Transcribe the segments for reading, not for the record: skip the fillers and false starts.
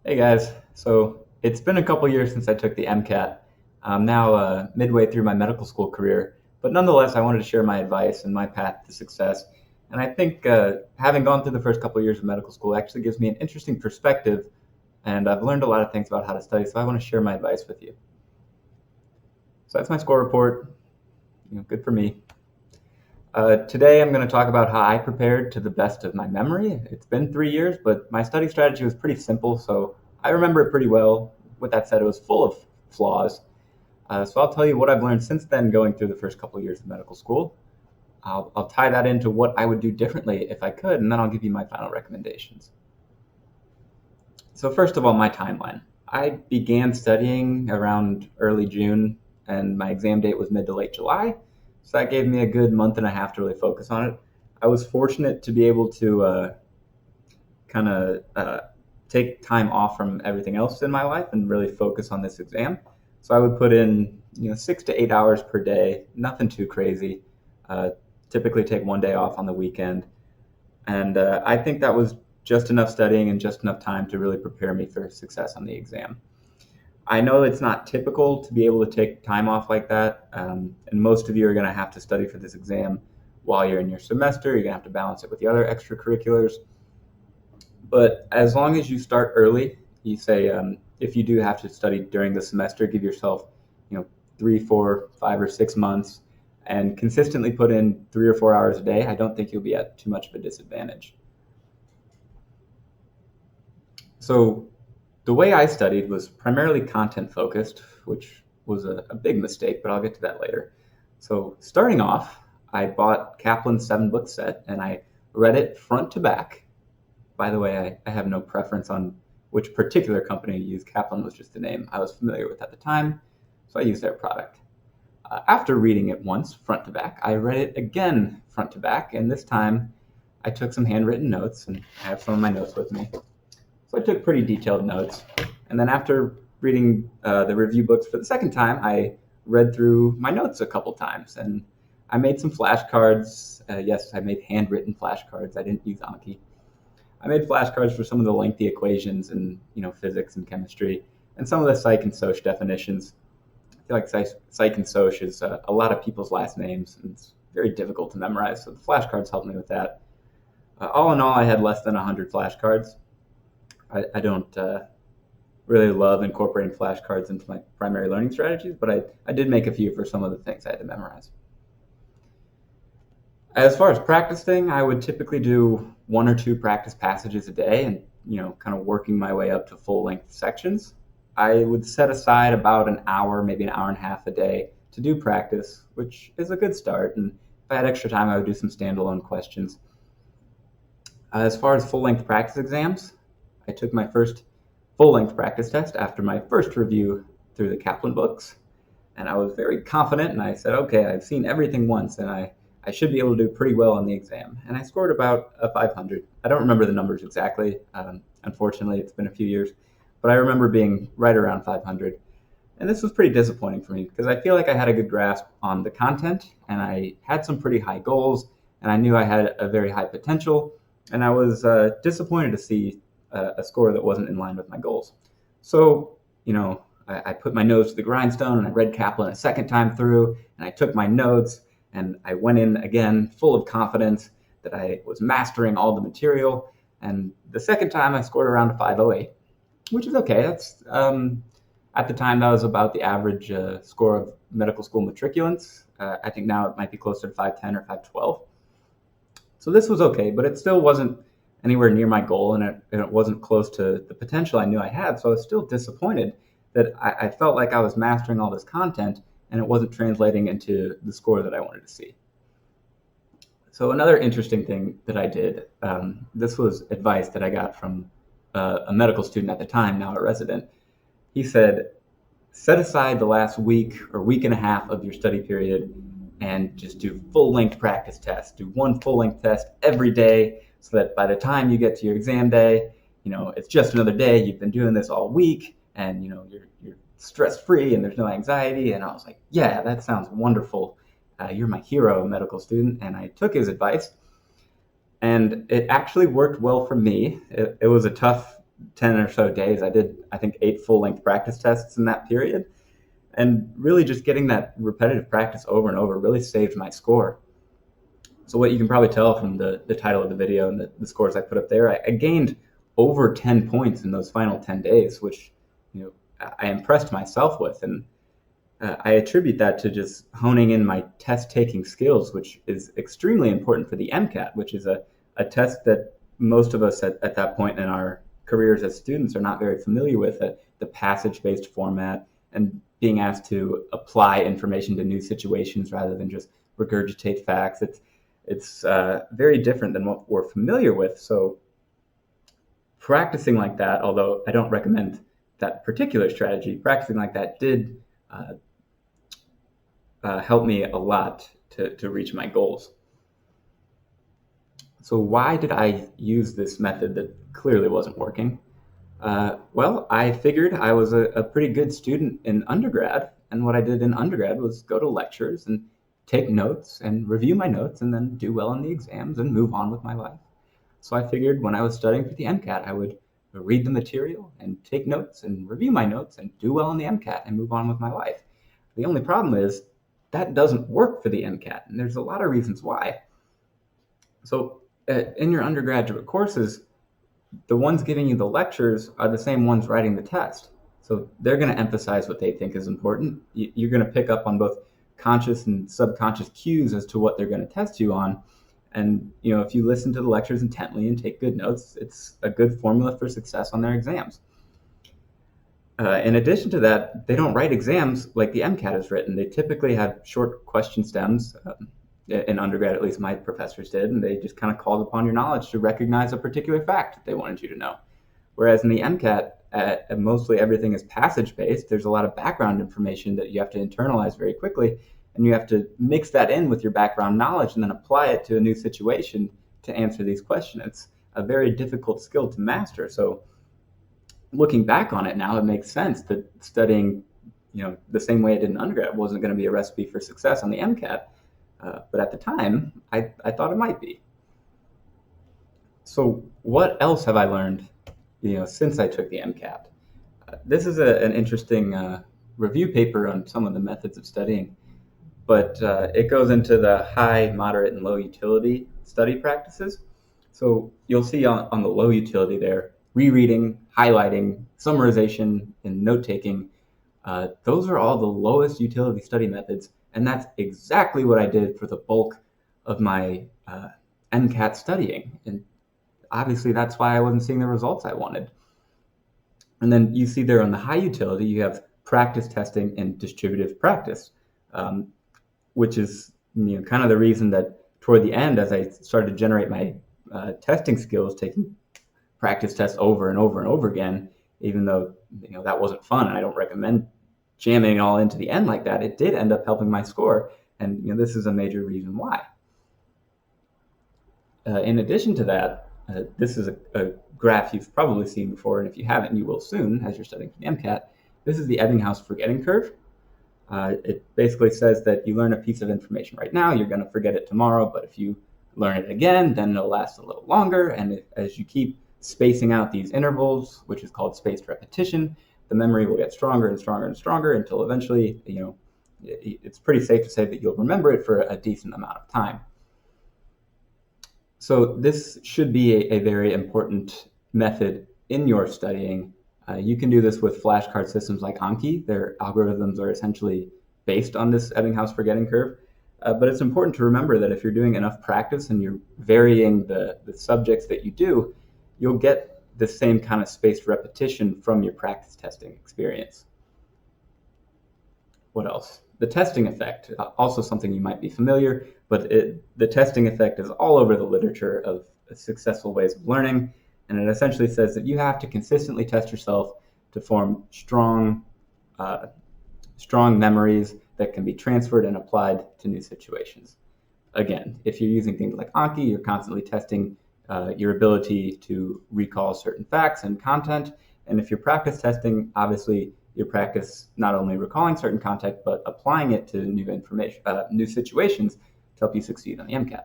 Hey guys, so it's been a couple years since I took the MCAT. I'm now midway through my medical school career, but nonetheless, I wanted to share my advice and my path to success. And I think having gone through the first couple years of medical school actually gives me an interesting perspective, and I've learned a lot of things about how to study, so I want to share my advice with you. So that's my score report. Good for me. Today, I'm going to talk about how I prepared to the best of my memory. It's been 3 years, but my study strategy was pretty simple, so I remember it pretty well. With that said, it was full of flaws. So I'll tell you what I've learned since then going through the first couple of years of medical school. I'll tie that into what I would do differently if I could, and then I'll give you my final recommendations. So first of all, my timeline. I began studying around early June, and my exam date was mid to late July. So that gave me a good month and a half to really focus on it. I was fortunate to be able to kind of take time off from everything else in my life and really focus on this exam. So I would put in 6 to 8 hours per day, nothing too crazy. Uh, Typically take one day off on the weekend, and I think that was just enough studying and just enough time to really prepare me for success on the exam. I know it's not typical to be able to take time off like that, and most of you are going to have to study for this exam while you're in your semester. You're going to have to balance it with the other extracurriculars. But as long as you start early, you say if you do have to study during the semester, give yourself 3, 4, 5, or 6 months, and consistently put in 3 or 4 hours a day. I don't think you'll be at too much of a disadvantage. So the way I studied was primarily content focused, which was a big mistake, but I'll get to that later. So starting off, I bought Kaplan's 7-book set and I read it front to back. By the way, I have no preference on which particular company used. Kaplan was just the name I was familiar with at the time, so I used their product. After reading it once, front to back, I read it again front to back, and this time I took some handwritten notes, and I have some of my notes with me. So I took pretty detailed notes. And then after reading the review books for the second time, I read through my notes a couple times. And I made some flashcards. Yes, I made handwritten flashcards. I didn't use Anki. I made flashcards for some of the lengthy equations in physics and chemistry, and some of the psych and soc definitions. I feel like psych and soc is a lot of people's last names, and it's very difficult to memorize. So the flashcards helped me with that. All in all, I had less than 100 flashcards. I don't really love incorporating flashcards into my primary learning strategies, but I did make a few for some of the things I had to memorize. As far as practicing, I would typically do 1 or 2 practice passages a day and, kind of working my way up to full-length sections. I would set aside about an hour, maybe an hour and a half a day to do practice, which is a good start. And if I had extra time, I would do some standalone questions. As far as full-length practice exams, I took my first full-length practice test after my first review through the Kaplan books, and I was very confident, and I said, okay, I've seen everything once, and I should be able to do pretty well on the exam. And I scored about a 500. I don't remember the numbers exactly. Unfortunately, it's been a few years, but I remember being right around 500. And this was pretty disappointing for me because I feel like I had a good grasp on the content, and I had some pretty high goals, and I knew I had a very high potential, and I was disappointed to see a score that wasn't in line with my goals. So, I put my nose to the grindstone and I read Kaplan a second time through, and I took my notes and I went in again full of confidence that I was mastering all the material. And the second time I scored around a 508, which is okay. That's at the time that was about the average score of medical school matriculants. I think now it might be closer to 510 or 512. So this was okay, but it still wasn't anywhere near my goal, and it wasn't close to the potential I knew I had. So I was still disappointed that I felt like I was mastering all this content and it wasn't translating into the score that I wanted to see. So another interesting thing that I did, this was advice that I got from a medical student at the time, now a resident. He said, set aside the last week or week and a half of your study period and just do full-length practice tests. Do one full-length test every day so that by the time you get to your exam day, it's just another day. You've been doing this all week, and you're stress-free and there's no anxiety. And I was like, yeah, that sounds wonderful. You're my hero, medical student. And I took his advice, and it actually worked well for me. It was a tough 10 or so days, I did, I think, 8 full-length practice tests in that period. And really just getting that repetitive practice over and over really saved my score. So what you can probably tell from the title of the video and the scores I put up there, I gained over 10 points in those final 10 days, which I impressed myself with. And I attribute that to just honing in my test-taking skills, which is extremely important for the MCAT, which is a test that most of us at that point in our careers as students are not very familiar with, the passage-based format and being asked to apply information to new situations rather than just regurgitate facts. It's very different than what we're familiar with. So practicing like that, although I don't recommend that particular strategy, practicing like that did help me a lot to reach my goals. So why did I use this method that clearly wasn't working? Well, I figured I was a pretty good student in undergrad, and what I did in undergrad was go to lectures and take notes and review my notes and then do well on the exams and move on with my life. So I figured when I was studying for the MCAT, I would read the material and take notes and review my notes and do well on the MCAT and move on with my life. The only problem is that doesn't work for the MCAT, and there's a lot of reasons why. So in your undergraduate courses, the ones giving you the lectures are the same ones writing the test. So they're going to emphasize what they think is important. You're going to pick up on both conscious and subconscious cues as to what they're going to test you on. And if you listen to the lectures intently and take good notes, it's a good formula for success on their exams. In addition to that, they don't write exams like the MCAT is written. They typically have short question stems. In undergrad, at least my professors did, and they just kind of called upon your knowledge to recognize a particular fact that they wanted you to know. Whereas in the MCAT, mostly everything is passage-based. There's a lot of background information that you have to internalize very quickly, and you have to mix that in with your background knowledge and then apply it to a new situation to answer these questions. It's a very difficult skill to master. So looking back on it now, it makes sense that studying the same way I did in undergrad wasn't going to be a recipe for success on the MCAT. But at the time, I thought it might be. So what else have I learned, since I took the MCAT? This is an interesting review paper on some of the methods of studying, but it goes into the high, moderate, and low utility study practices. So you'll see on the low utility there, rereading, highlighting, summarization, and note-taking. Those are all the lowest utility study methods. And that's exactly what I did for the bulk of my MCAT studying. And obviously, that's why I wasn't seeing the results I wanted. And then you see there on the high utility, you have practice testing and distributive practice, which is kind of the reason that toward the end, as I started to generate my testing skills, taking practice tests over and over and over again, even though that wasn't fun, and I don't recommend jamming it all into the end like that, it did end up helping my score. And this is a major reason why. In addition to that, this is a graph you've probably seen before, and if you haven't, you will soon as you're studying for the MCAT. This is the Ebbinghaus forgetting curve. It basically says that you learn a piece of information right now, you're going to forget it tomorrow, but if you learn it again, then it'll last a little longer. And as you keep spacing out these intervals, which is called spaced repetition, the memory will get stronger and stronger and stronger until eventually, it's pretty safe to say that you'll remember it for a decent amount of time. So this should be a very important method in your studying. You can do this with flashcard systems like Anki. Their algorithms are essentially based on this Ebbinghaus forgetting curve. But it's important to remember that if you're doing enough practice and you're varying the subjects that you do, you'll get the same kind of spaced repetition from your practice testing experience. What else? The testing effect, also something you might be familiar, but the testing effect is all over the literature of successful ways of learning, and it essentially says that you have to consistently test yourself to form strong memories that can be transferred and applied to new situations. Again, if you're using things like Anki, you're constantly testing your ability to recall certain facts and content. And if you're practice testing, obviously you practice not only recalling certain content, but applying it to new information, new situations to help you succeed on the MCAT.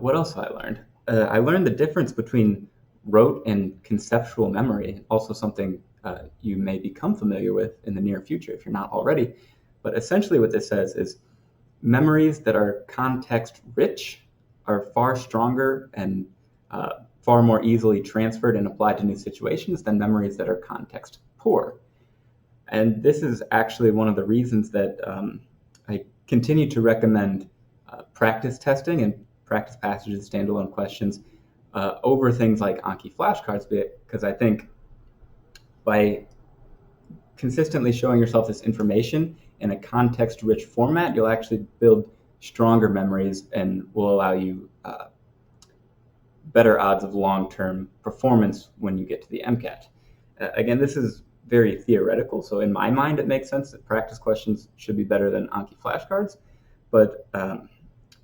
What else have I learned? I learned the difference between rote and conceptual memory, also something you may become familiar with in the near future if you're not already. But essentially what this says is memories that are context rich are far stronger and far more easily transferred and applied to new situations than memories that are context poor. And this is actually one of the reasons that I continue to recommend practice testing and practice passages, standalone questions, over things like Anki flashcards, because I think by consistently showing yourself this information in a context-rich format, you'll actually build stronger memories and will allow you better odds of long-term performance when you get to the MCAT. Again, this is very theoretical, so in my mind it makes sense that practice questions should be better than Anki flashcards, but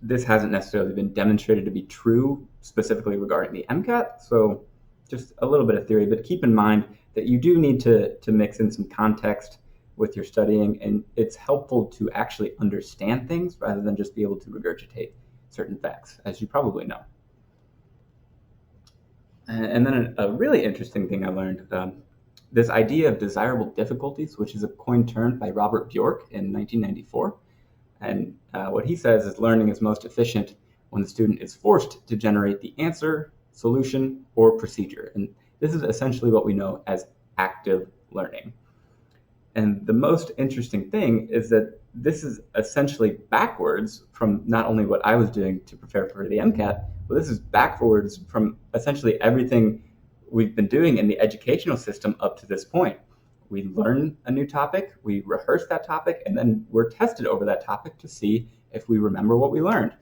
this hasn't necessarily been demonstrated to be true specifically regarding the MCAT, so just a little bit of theory, but keep in mind that you do need to mix in some context with your studying, and it's helpful to actually understand things rather than just be able to regurgitate certain facts, as you probably know. And then a really interesting thing I learned, this idea of desirable difficulties, which is a coined term by Robert Bjork in 1994. And what he says is learning is most efficient when the student is forced to generate the answer, solution, or procedure. And this is essentially what we know as active learning. And the most interesting thing is that this is essentially backwards from not only what I was doing to prepare for the MCAT, but this is backwards from essentially everything we've been doing in the educational system up to this point. We learn a new topic, we rehearse that topic, and then we're tested over that topic to see if we remember what we learned.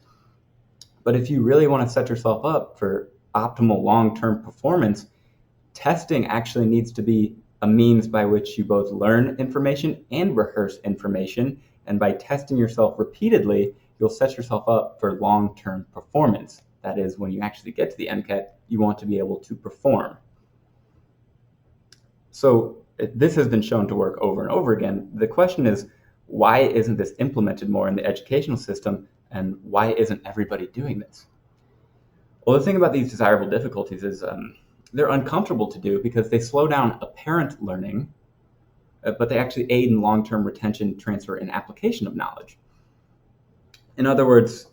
But if you really want to set yourself up for optimal long-term performance, testing actually needs to be a means by which you both learn information and rehearse information. And by testing yourself repeatedly, you'll set yourself up for long-term performance. That is, when you actually get to the MCAT, you want to be able to perform. So this has been shown to work over and over again. The question is, why isn't this implemented more in the educational system, and why isn't everybody doing this? Well, the thing about these desirable difficulties is they're uncomfortable to do because they slow down apparent learning, but they actually aid in long-term retention, transfer, and application of knowledge. In other words,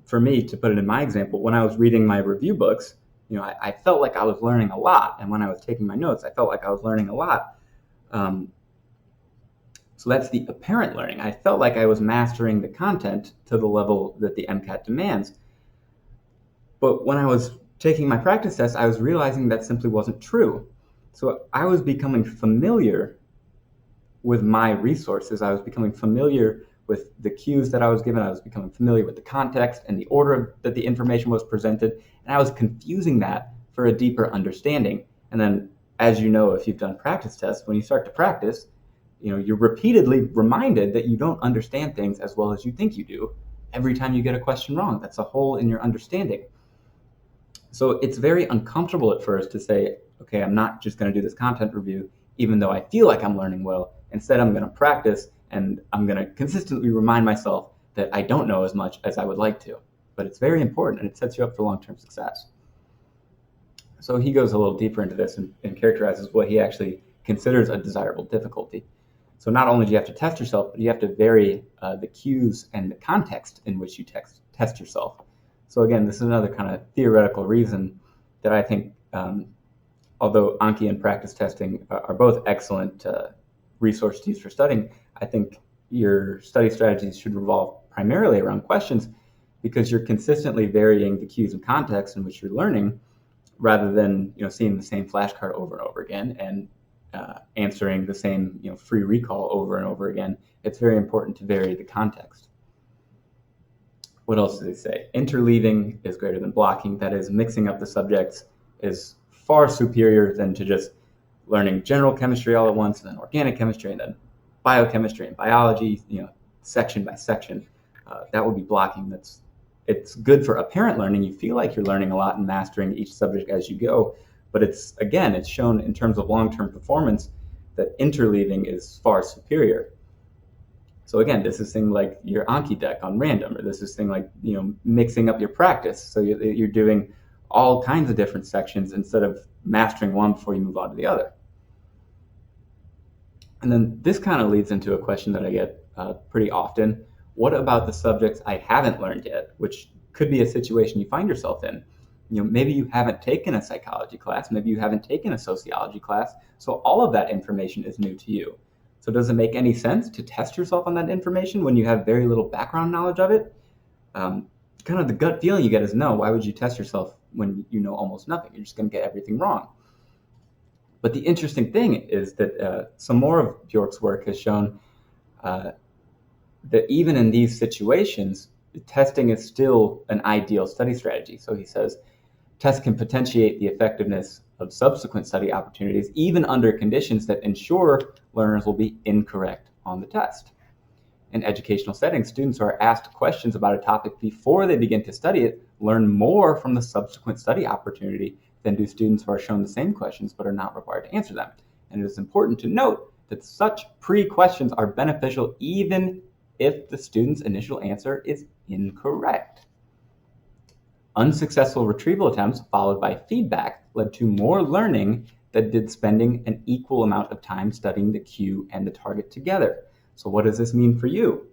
for me, to put it in my example, when I was reading my review books, I felt like I was learning a lot, and when I was taking my notes, I felt like I was learning a lot. So that's the apparent learning. I felt like I was mastering the content to the level that the MCAT demands. But when I was taking my practice test, I was realizing that simply wasn't true. So I was becoming familiar with my resources. I was becoming familiar with the cues that I was given. I was becoming familiar with the context and the order that the information was presented. And I was confusing that for a deeper understanding. And then, as you know, if you've done practice tests, when you start to practice, you're repeatedly reminded that you don't understand things as well as you think you do every time you get a question wrong. That's a hole in your understanding. So it's very uncomfortable at first to say, okay, I'm not just going to do this content review, even though I feel like I'm learning well. Instead, I'm going to practice, and I'm going to consistently remind myself that I don't know as much as I would like to. But it's very important, and it sets you up for long-term success. So he goes a little deeper into this and characterizes what he actually considers a desirable difficulty. So not only do you have to test yourself, but you have to vary the cues and the context in which you test yourself. So again, this is another kind of theoretical reason that I think, although Anki and practice testing are both excellent resources to use for studying, I think your study strategies should revolve primarily around questions, because you're consistently varying the cues and context in which you're learning, rather than seeing the same flashcard over and over again and answering the same free recall over and over again. It's very important to vary the context. What else does he say? Interleaving is greater than blocking. That is, mixing up the subjects is far superior than to just learning general chemistry all at once, and then organic chemistry, and then biochemistry and biology, section by section. That would be blocking. It's good for apparent learning. You feel like you're learning a lot and mastering each subject as you go, but it's shown in terms of long-term performance that interleaving is far superior. So again, this is thing like your Anki deck on random, or this is thing like mixing up your practice. So you're doing all kinds of different sections instead of mastering one before you move on to the other. And then this kind of leads into a question that I get pretty often. What about the subjects I haven't learned yet, which could be a situation you find yourself in? Maybe you haven't taken a psychology class, maybe you haven't taken a sociology class, so all of that information is new to you. So does it make any sense to test yourself on that information when you have very little background knowledge of it? Kind of the gut feeling you get is no. Why would you test yourself when you know almost nothing? You're just going to get everything wrong. But the interesting thing is that some more of Bjork's work has shown that even in these situations, testing is still an ideal study strategy. So he says, tests can potentiate the effectiveness of subsequent study opportunities, even under conditions that ensure learners will be incorrect on the test. In educational settings, students who are asked questions about a topic before they begin to study it learn more from the subsequent study opportunity than do students who are shown the same questions but are not required to answer them. And it is important to note that such pre-questions are beneficial even if the student's initial answer is incorrect. Unsuccessful retrieval attempts followed by feedback led to more learning than did spending an equal amount of time studying the cue and the target together. So what does this mean for you?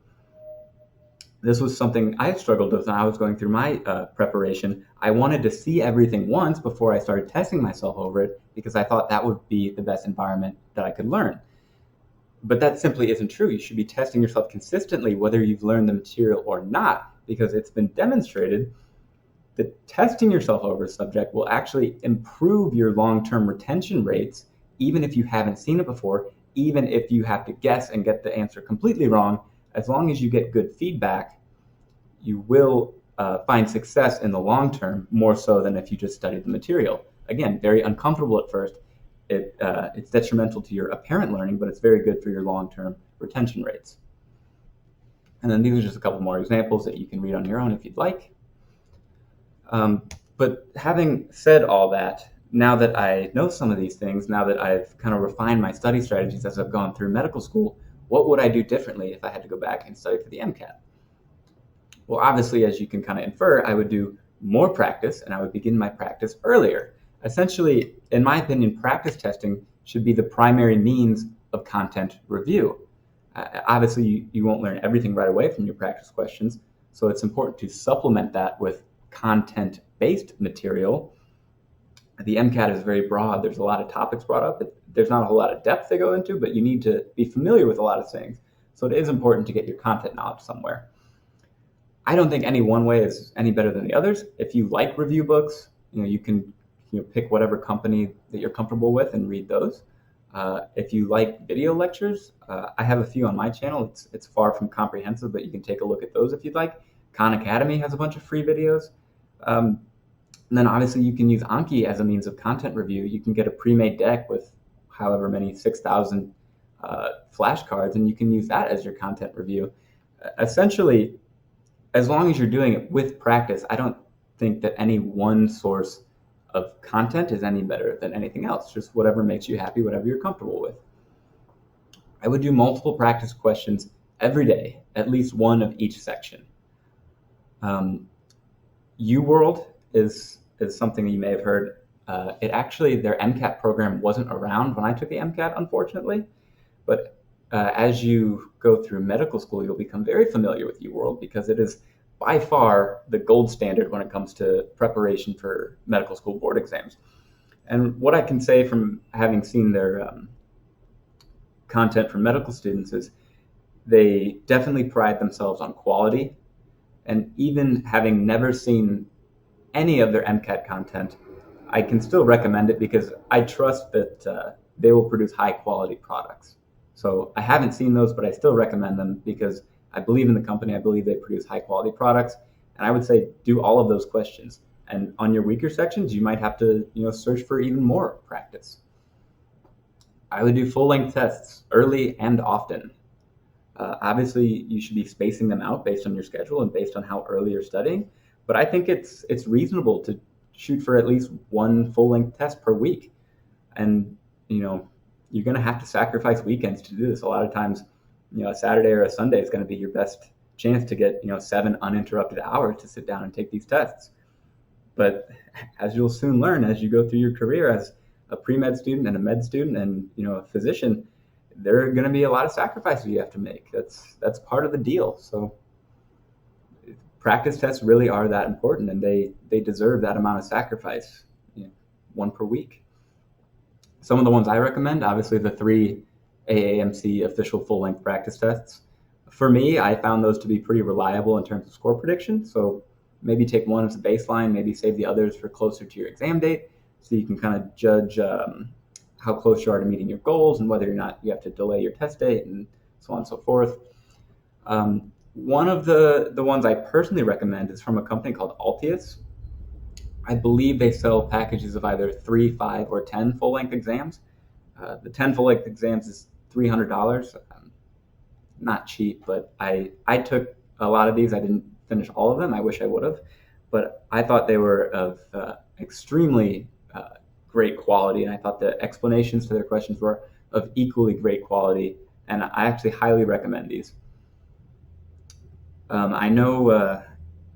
This was something I struggled with when I was going through my preparation. I wanted to see everything once before I started testing myself over it because I thought that would be the best environment that I could learn. But that simply isn't true. You should be testing yourself consistently whether you've learned the material or not, because it's been demonstrated that testing yourself over a subject will actually improve your long-term retention rates, even if you haven't seen it before, even if you have to guess and get the answer completely wrong. As long as you get good feedback, you will find success in the long term, more so than if you just studied the material. Again, very uncomfortable at first. It's detrimental to your apparent learning, but it's very good for your long-term retention rates. And then these are just a couple more examples that you can read on your own if you'd like. But having said all that, now that I know some of these things, now that I've kind of refined my study strategies as I've gone through medical school, what would I do differently if I had to go back and study for the MCAT? Well, obviously, as you can kind of infer, I would do more practice and I would begin my practice earlier. Essentially, in my opinion, practice testing should be the primary means of content review. Obviously, you won't learn everything right away from your practice questions, so it's important to supplement that with content-based material. The MCAT is very broad. There's a lot of topics brought up. There's not a whole lot of depth to go into, but you need to be familiar with a lot of things. So it is important to get your content knowledge somewhere. I don't think any one way is any better than the others. If you like review books, you can pick whatever company that you're comfortable with and read those. If you like video lectures, I have a few on my channel. It's far from comprehensive, but you can take a look at those if you'd like. Khan Academy has a bunch of free videos. And then obviously you can use Anki as a means of content review. You can get a pre-made deck with however many 6,000 flashcards, and you can use that as your content review. Essentially, as long as you're doing it with practice, I don't think that any one source of content is any better than anything else. Just whatever makes you happy, whatever you're comfortable with. I would do multiple practice questions every day, at least one of each section. UWorld is something you may have heard. Their MCAT program wasn't around when I took the MCAT, unfortunately. But as you go through medical school, you'll become very familiar with UWorld because it is by far the gold standard when it comes to preparation for medical school board exams. And what I can say from having seen their content for medical students is they definitely pride themselves on quality. And even having never seen any of their MCAT content, I can still recommend it because I trust that they will produce high quality products. So I haven't seen those, but I still recommend them because I believe in the company. I believe they produce high quality products. And I would say do all of those questions. And on your weaker sections, you might have to search for even more practice. I would do full-length tests early and often. Obviously, you should be spacing them out based on your schedule and based on how early you're studying. But I think it's reasonable to shoot for at least one full-length test per week. And, you're going to have to sacrifice weekends to do this. A lot of times, a Saturday or a Sunday is going to be your best chance to get, 7 uninterrupted hours to sit down and take these tests. But as you'll soon learn as you go through your career as a pre-med student and a med student and a physician, there are going to be a lot of sacrifices you have to make. That's part of the deal. So practice tests really are that important, and they deserve that amount of sacrifice, one per week. Some of the ones I recommend, obviously the 3 AAMC official full-length practice tests. For me, I found those to be pretty reliable in terms of score prediction. So maybe take one as a baseline, maybe save the others for closer to your exam date, so you can kind of judge how close you are to meeting your goals and whether or not you have to delay your test date and so on and so forth. One of the ones I personally recommend is from a company called Altius. I believe they sell packages of either 3, 5, or 10 full-length exams. The 10 full-length exams is $300. Not cheap, but I took a lot of these. I didn't finish all of them. I wish I would have, but I thought they were of extremely great quality, and I thought the explanations to their questions were of equally great quality, and I actually highly recommend these. I know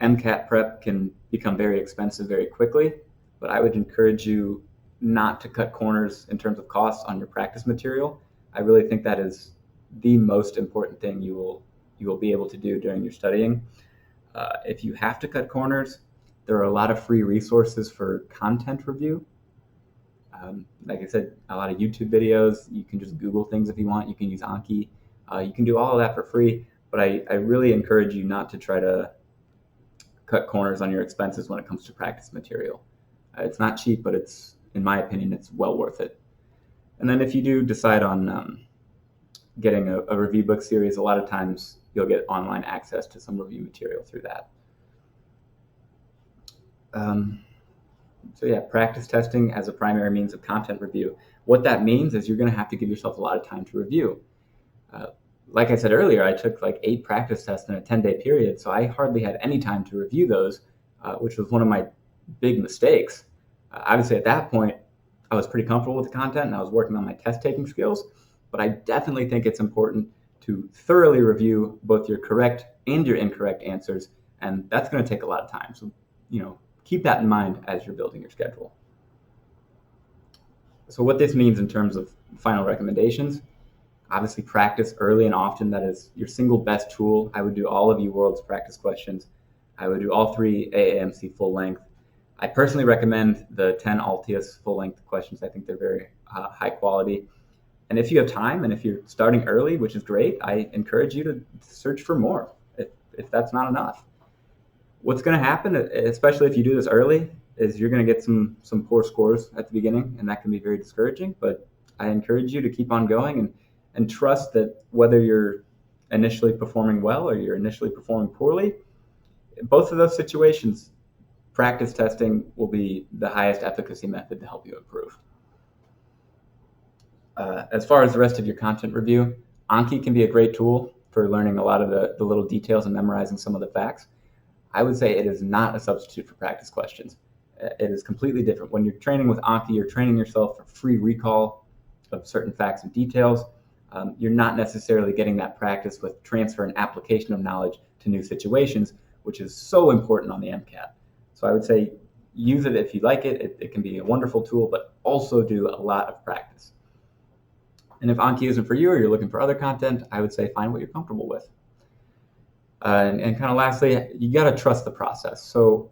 MCAT prep can become very expensive very quickly, but I would encourage you not to cut corners in terms of costs on your practice material. I really think that is the most important thing you will be able to do during your studying. If you have to cut corners, there are a lot of free resources for content review. Like I said, a lot of YouTube videos. You can just Google things if you want. You can use Anki. You can do all of that for free, but I really encourage you not to try to cut corners on your expenses when it comes to practice material. It's not cheap, but in my opinion, it's well worth it. And then if you do decide on getting a review book series, a lot of times you'll get online access to some review material through that. So yeah, practice testing as a primary means of content review. What that means is you're going to have to give yourself a lot of time to review. Like I said earlier, I took like 8 practice tests in a 10-day period, so I hardly had any time to review those, which was one of my big mistakes. Obviously, at that point, I was pretty comfortable with the content and I was working on my test-taking skills, but I definitely think it's important to thoroughly review both your correct and your incorrect answers, and that's going to take a lot of time. So, keep that in mind as you're building your schedule. So what this means in terms of final recommendations, obviously practice early and often. That is your single best tool. I would do all of UWorld's practice questions. I would do all 3 AAMC full length. I personally recommend the 10 Altius full length questions. I think they're very high quality. And if you have time and if you're starting early, which is great, I encourage you to search for more if that's not enough. What's going to happen, especially if you do this early, is you're going to get some poor scores at the beginning, and that can be very discouraging. But I encourage you to keep on going and trust that whether you're initially performing well or you're initially performing poorly, both of those situations, practice testing will be the highest efficacy method to help you improve. As far as the rest of your content review, Anki can be a great tool for learning a lot of the little details and memorizing some of the facts. I would say it is not a substitute for practice questions. It is completely different. When you're training with Anki, you're training yourself for free recall of certain facts and details. You're not necessarily getting that practice with transfer and application of knowledge to new situations, which is so important on the MCAT. So I would say use it if you like it. It can be a wonderful tool, but also do a lot of practice. And if Anki isn't for you or you're looking for other content, I would say find what you're comfortable with. And kind of lastly, you got to trust the process. So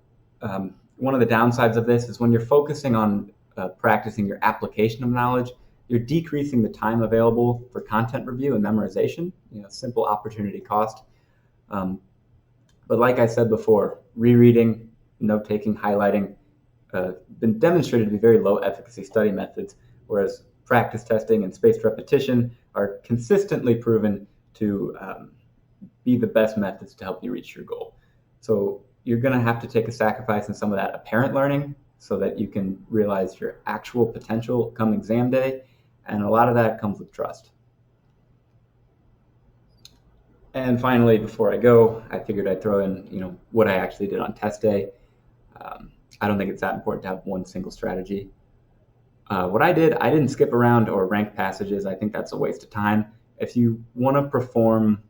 one of the downsides of this is when you're focusing on practicing your application of knowledge, you're decreasing the time available for content review and memorization, simple opportunity cost. But like I said before, rereading, note-taking, highlighting, been demonstrated to be very low efficacy study methods, whereas practice testing and spaced repetition are consistently proven to be the best methods to help you reach your goal. So you're going to have to take a sacrifice in some of that apparent learning so that you can realize your actual potential come exam day. And a lot of that comes with trust. And finally, before I go, I figured I'd throw in, what I actually did on test day. I don't think it's that important to have one single strategy. What I didn't skip around or rank passages. I think that's a waste of time. If you want to perform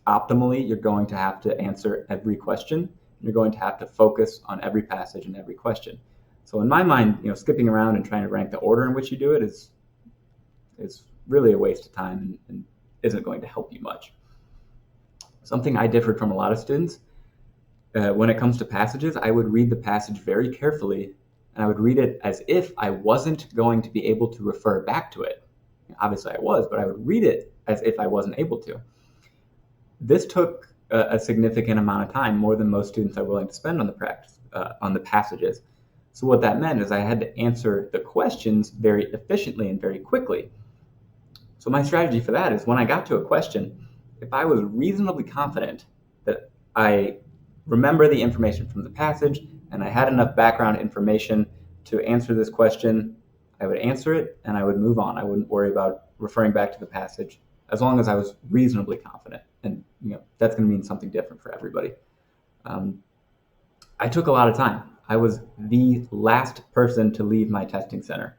optimally, you're going to have to answer every question. You're going to have to focus on every passage and every question. So in my mind, skipping around and trying to rank the order in which you do it is really a waste of time and isn't going to help you much. Something I differed from a lot of students, when it comes to passages, I would read the passage very carefully, and I would read it as if I wasn't going to be able to refer back to it. Obviously I was, but I would read it as if I wasn't able to. This took a significant amount of time, more than most students are willing to spend on the passages. So what that meant is I had to answer the questions very efficiently and very quickly. So my strategy for that is when I got to a question, if I was reasonably confident that I remember the information from the passage and I had enough background information to answer this question, I would answer it and I would move on. I wouldn't worry about referring back to the passage as long as I was reasonably confident. And that's going to mean something different for everybody. I took a lot of time. I was the last person to leave my testing center.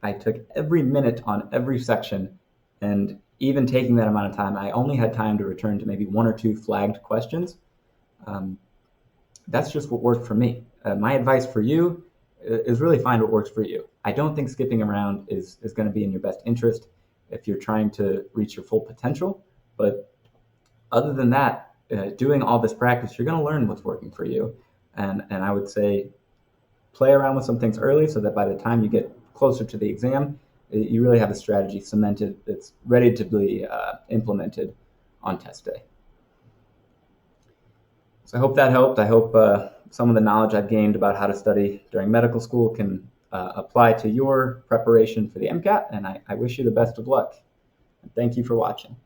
I took every minute on every section, and even taking that amount of time, I only had time to return to maybe 1 or 2 flagged questions. That's just what worked for me. My advice for you is really find what works for you. I don't think skipping around is going to be in your best interest if you're trying to reach your full potential. But other than that, doing all this practice, you're going to learn what's working for you. And I would say play around with some things early so that by the time you get closer to the exam, you really have a strategy cemented that's ready to be implemented on test day. So I hope that helped. I hope some of the knowledge I've gained about how to study during medical school can apply to your preparation for the MCAT, and I wish you the best of luck. And thank you for watching.